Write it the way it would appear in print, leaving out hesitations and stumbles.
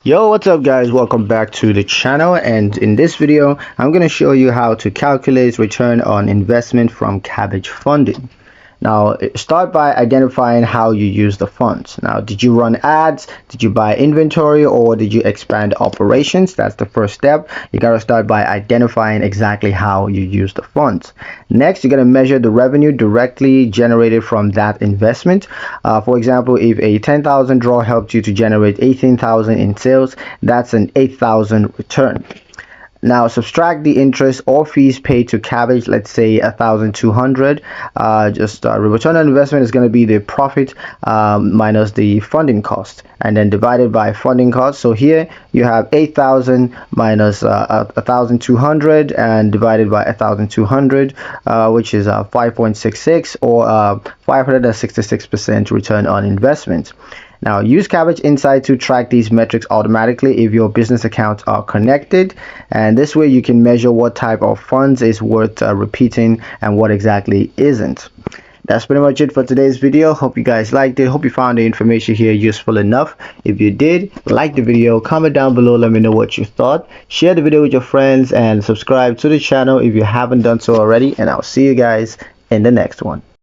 Yo, what's up guys, welcome back to the channel, and in this video I'm going to show you how to calculate return on investment from Kabbage funding. Now start by identifying how you use the funds. Now, did you run ads, did you buy inventory, or did you expand operations? That's the first step. You got to start by identifying exactly how you use the funds. Next, you're going to measure the revenue directly generated from that investment. For example, if a 10,000 draw helped you to generate 18,000 in sales, that's an 8,000 return. Now subtract the interest or fees paid to Kabbage, let's say 1,200. Return on investment is going to be the profit minus the funding cost, and then divided by funding cost. So here you have 8,000 minus 1,200 and divided by 1,200, which is 5.66 or 566% return on investment. Now use Kabbage Insight to track these metrics automatically if your business accounts are connected, and this way you can measure what type of funds is worth repeating and what exactly isn't. That's pretty much it for today's video. Hope you guys liked it. Hope you found the information here useful enough. If you did, like the video, comment down below, let me know what you thought. Share the video with your friends and subscribe to the channel if you haven't done so already, and I'll see you guys in the next one.